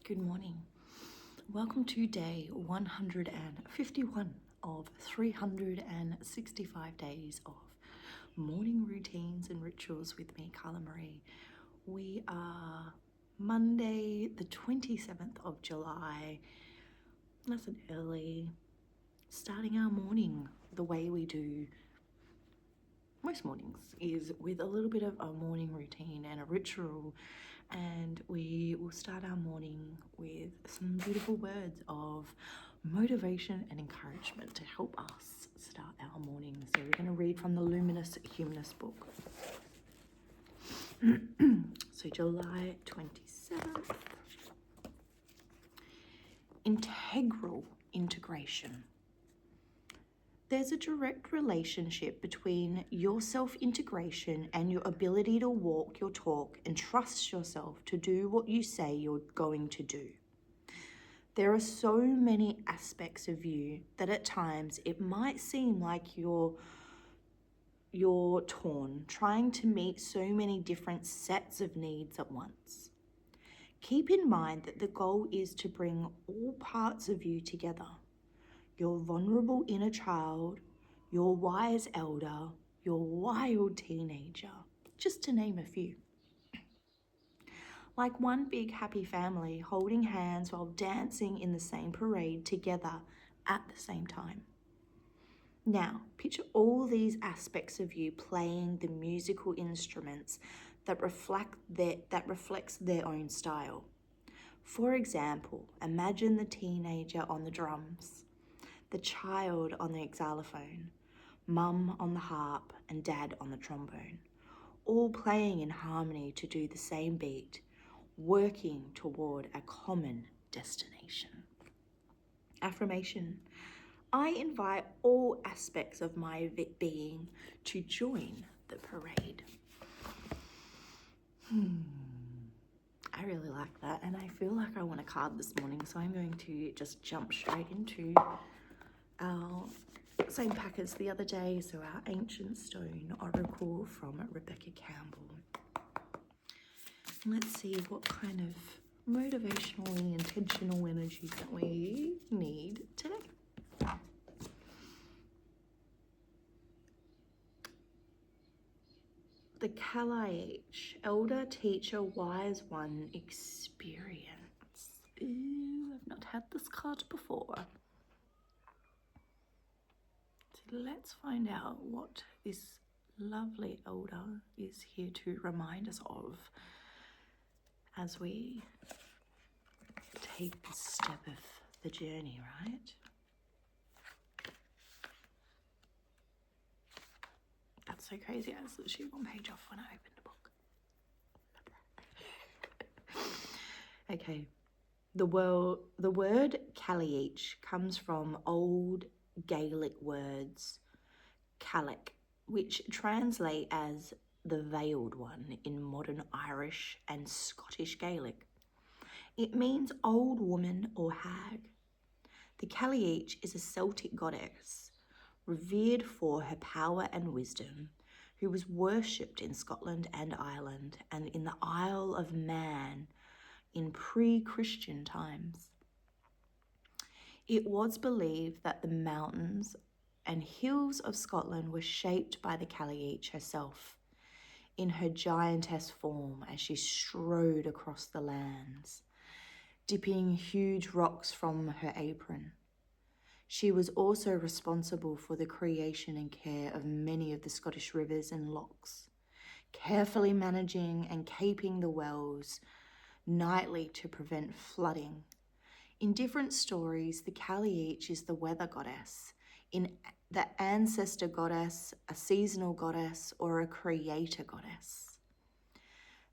Good morning. Welcome to day 151 of 365 days of morning routines and rituals with me, Karla Maree. We are Monday, the 27th of July. Nice and early, starting our morning the way we do most mornings, is with a little bit of a morning routine and a ritual. And we will start our morning with some beautiful words of motivation and encouragement to help us start our morning. So we're going to read from the Luminous Humanist book. So July 27th. Integral integration. There's a direct relationship between your self-integration and your ability to walk your talk and trust yourself to do what you say you're going to do. There are so many aspects of you that at times it might seem like you're torn, trying to meet so many different sets of needs at once. Keep in mind that the goal is to bring all parts of you together. Your vulnerable inner child, your wise elder, your wild teenager, just to name a few. Like one big happy family holding hands while dancing in the same parade together at the same time. Now, picture all these aspects of you playing the musical instruments that reflects their own style. For example, imagine the teenager on the drums, the child on the xylophone, mum on the harp, and dad on the trombone, all playing in harmony to do the same beat, working toward a common destination. Affirmation. I invite all aspects of my being to join the parade. I really like that, and I feel like I want a card this morning, so I'm going to just jump straight into our same pack as the other day, so our Ancient Stone Oracle from Rebecca Campbell. Let's see what kind of motivationally intentional energies that we need today. The Kaliach, Elder Teacher Wise One Experience. Ooh, I've not had this card before. So let's find out what this lovely elder is here to remind us of as we take this step of the journey, right? That's so crazy. I was literally one page off when I opened the book. Okay. The word Kaliach comes from Old Gaelic words Cailleach, which translate as the veiled one in modern Irish and Scottish Gaelic. It means old woman or hag. The Kaliach is a Celtic goddess, revered for her power and wisdom, who was worshipped in Scotland and Ireland and in the Isle of Man in pre-Christian times. It was believed that the mountains and hills of Scotland were shaped by the Kaliach herself in her giantess form as she strode across the lands, dipping huge rocks from her apron. She was also responsible for the creation and care of many of the Scottish rivers and lochs, carefully managing and keeping the wells nightly to prevent flooding. In different stories, the Kaliach is the weather goddess, in the ancestor goddess, a seasonal goddess, or a creator goddess.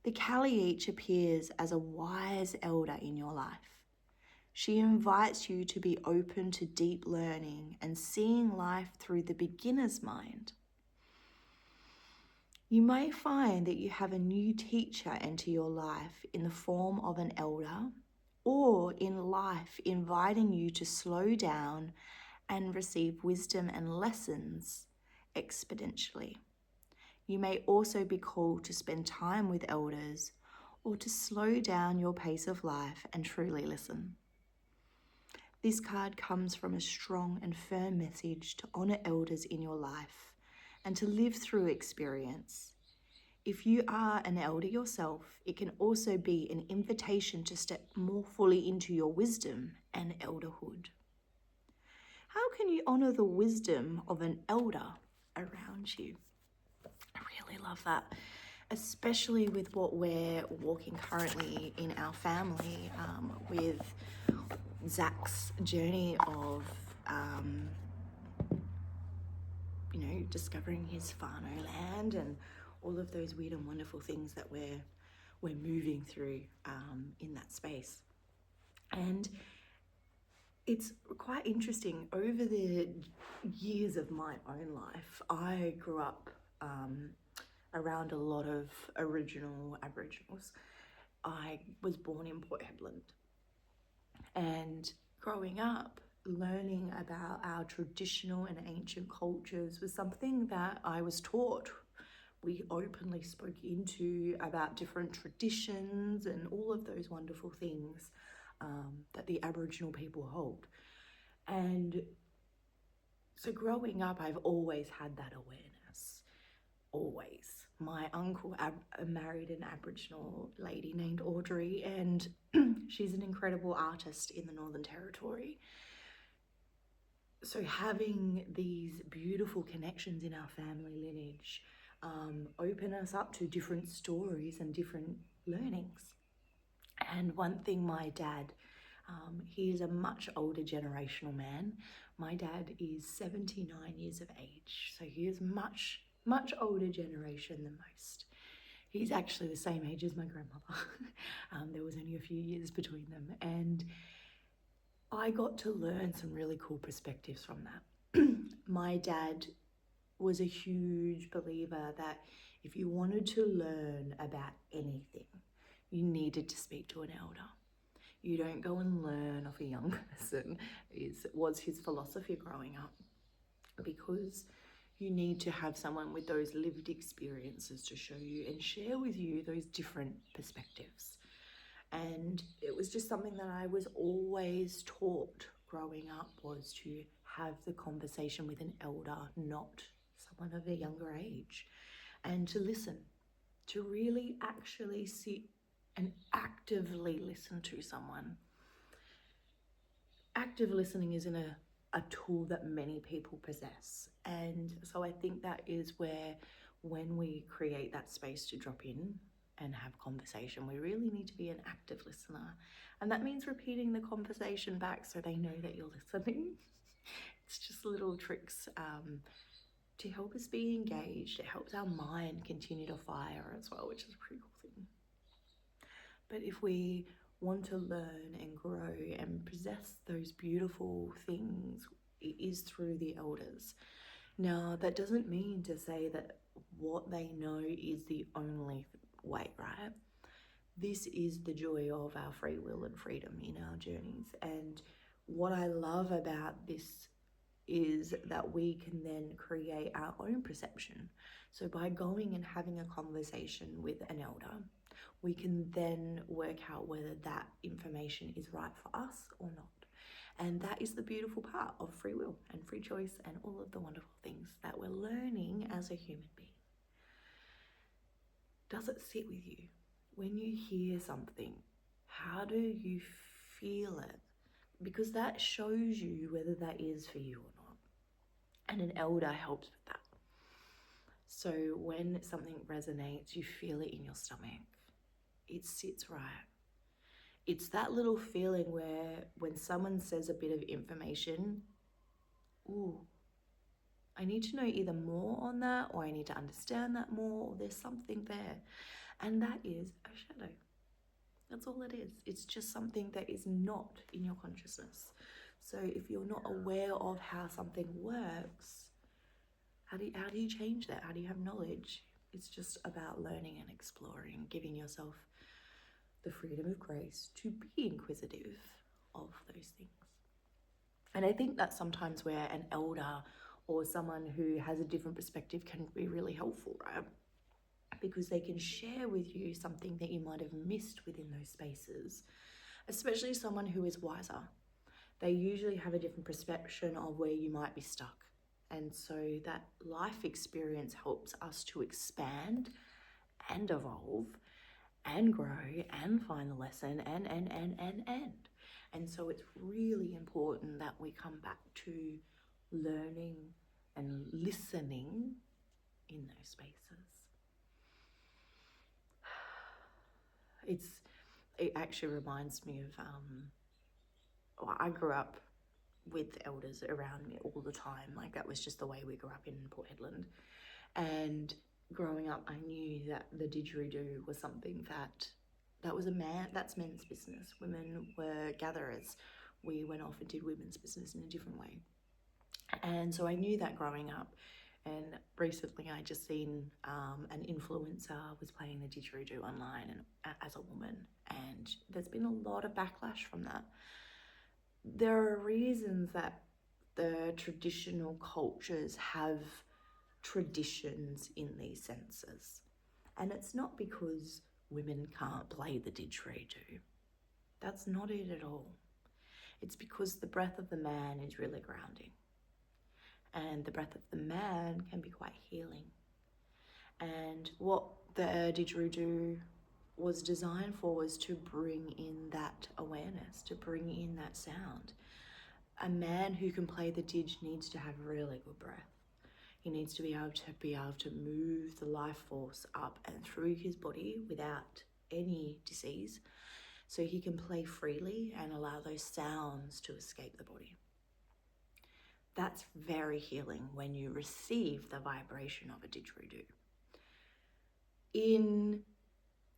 The Kaliach appears as a wise elder in your life. She invites you to be open to deep learning and seeing life through the beginner's mind. You may find that you have a new teacher enter your life in the form of an elder, or in life inviting you to slow down and receive wisdom and lessons exponentially. You may also be called to spend time with elders or to slow down your pace of life and truly listen. This card comes from a strong and firm message to honour elders in your life and to live through experience. If you are an elder yourself, it can also be an invitation to step more fully into your wisdom and elderhood. How can you honour the wisdom of an elder around you? I really love that, especially with what we're walking currently in our family, with Zach's journey of, discovering his whānau land and all of those weird and wonderful things that we're moving through in that space. And it's quite interesting. Over the years of my own life, I grew up around a lot of Aboriginals. I was born in Port Hedland, and growing up, learning about our traditional and ancient cultures was something that I was taught. We openly spoke into about different traditions and all of those wonderful things that the Aboriginal people hold. And so growing up, I've always had that awareness, always. My uncle married an Aboriginal lady named Audrey, and she's an incredible artist in the Northern Territory. So having these beautiful connections in our family lineage open us up to different stories and different learnings. And one thing my dad, he is a much older generational man. My dad is 79 years of age, so he is much older generation than most. He's actually the same age as my grandmother. There was only a few years between them, and I got to learn some really cool perspectives from that. My dad was a huge believer that if you wanted to learn about anything, you needed to speak to an elder. You don't go and learn off a young person, was his philosophy growing up, because you need to have someone with those lived experiences to show you and share with you those different perspectives. And it was just something that I was always taught growing up, was to have the conversation with an elder, not someone of a younger age, and to listen, to really actually sit and actively listen to someone. Active listening isn't a tool that many people possess. And so I think that is where, when we create that space to drop in and have conversation, we really need to be an active listener. And that means repeating the conversation back so they know that you're listening. It's just little tricks to help us be engaged. It helps our mind continue to fire as well, which is a pretty cool thing. But if we want to learn and grow and possess those beautiful things, it is through the elders. Now, that doesn't mean to say that what they know is the only way, right? This is the joy of our free will and freedom in our journeys. And what I love about this is that we can then create our own perception. So by going and having a conversation with an elder, we can then work out whether that information is right for us or not. And that is the beautiful part of free will and free choice and all of the wonderful things that we're learning as a human being. Does it sit with you? When you hear something, how do you feel it? Because that shows you whether that is for you or not. And an elder helps with that. So when something resonates, you feel it in your stomach. It sits right. It's that little feeling where when someone says a bit of information, ooh, I need to know either more on that, or I need to understand that more, or there's something there. And that is a shadow. That's all it is. It's just something that is not in your consciousness. So if you're not aware of how something works, how do you change that? How do you have knowledge? It's just about learning and exploring, giving yourself the freedom of grace to be inquisitive of those things. And I think that's sometimes where an elder or someone who has a different perspective can be really helpful, right? because they can share with you something that you might have missed within those spaces, especially someone who is wiser. They usually have a different perception of where you might be stuck. And so that life experience helps us to expand and evolve and grow and find the lesson and. And so it's really important that we come back to learning and listening in those spaces. It actually reminds me of, I grew up with elders around me all the time. Like, that was just the way we grew up in Port Hedland. And growing up, I knew that the didgeridoo was something that was that's men's business. Women were gatherers. We went off and did women's business in a different way. And so I knew that growing up. And recently I just seen an influencer was playing the didgeridoo online and as a woman. And there's been a lot of backlash from that. There are reasons that the traditional cultures have traditions in these senses. And it's not because women can't play the didgeridoo. That's not it at all. It's because the breath of the man is really grounding. And the breath of the man can be quite healing. And what the didgeridoo was designed for was to bring in that awareness, to bring in that sound. A man who can play the didge needs to have really good breath. He needs to be able to move the life force up and through his body without any disease, so he can play freely and allow those sounds to escape the body. That's very healing when you receive the vibration of a didgeridoo. In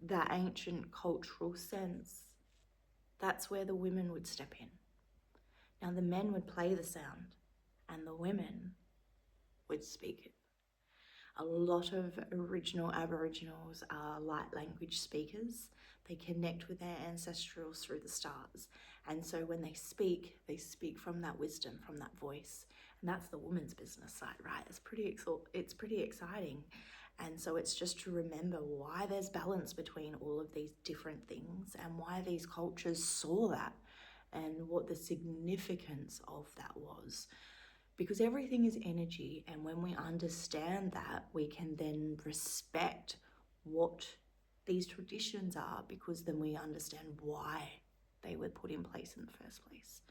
the ancient cultural sense, that's where the women would step in. Now the men would play the sound and the women would speak it. A lot of original Aboriginals are light language speakers. They connect with their ancestrals through the stars. And so when they speak from that wisdom, from that voice. And that's the woman's business side, right? It's pretty exciting. And so it's just to remember why there's balance between all of these different things and why these cultures saw that and what the significance of that was. Because everything is energy, and when we understand that, we can then respect what these traditions are, because then we understand why they were put in place in the first place.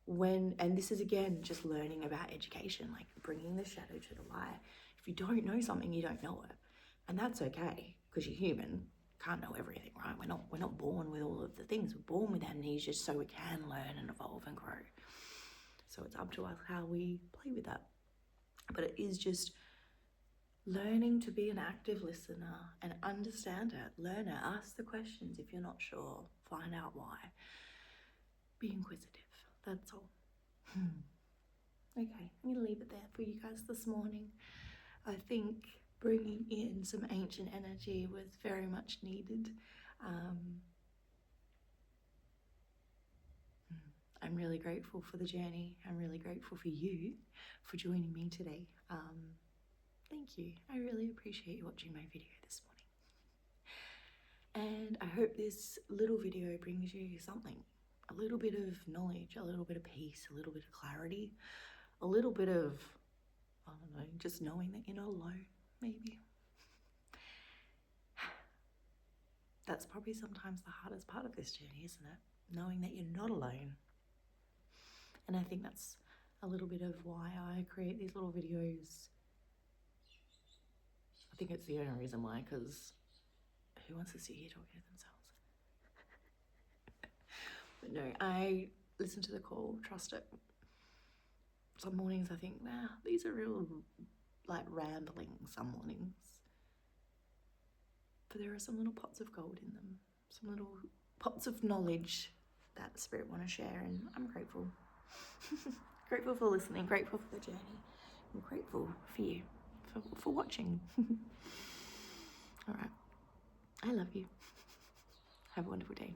And this is again just learning about education, like bringing the shadow to the light. If you don't know something, you don't know it, and that's okay, because you're human. Can't know everything, right? We're not born with all of the things. We're born with amnesia so we can learn and evolve and grow. So it's up to us how we play with that. But it is just learning to be an active listener and understand it. Learn it. Ask the questions if you're not sure. Find out why. Be inquisitive. That's all. Okay, I'm going to leave it there for you guys this morning. I think bringing in some ancient energy was very much needed. I'm really grateful for the journey. I'm really grateful for you for joining me today. Thank you. I really appreciate you watching my video this morning. And I hope this little video brings you something, a little bit of knowledge, a little bit of peace, a little bit of clarity, a little bit of, I don't know, just knowing that you're not alone, maybe. That's probably sometimes the hardest part of this journey, isn't it? Knowing that you're not alone. And I think that's a little bit of why I create these little videos. I think it's the only reason why, because who wants to sit here talking to themselves? But no, I listen to the call, trust it. Some mornings I think, wow, these are real, like, rambling some mornings. But there are some little pots of gold in them, some little pots of knowledge that Spirit want to share, and I'm grateful. Grateful for listening, grateful for the journey, and grateful for you, for watching. All right, I love you. Have a wonderful day.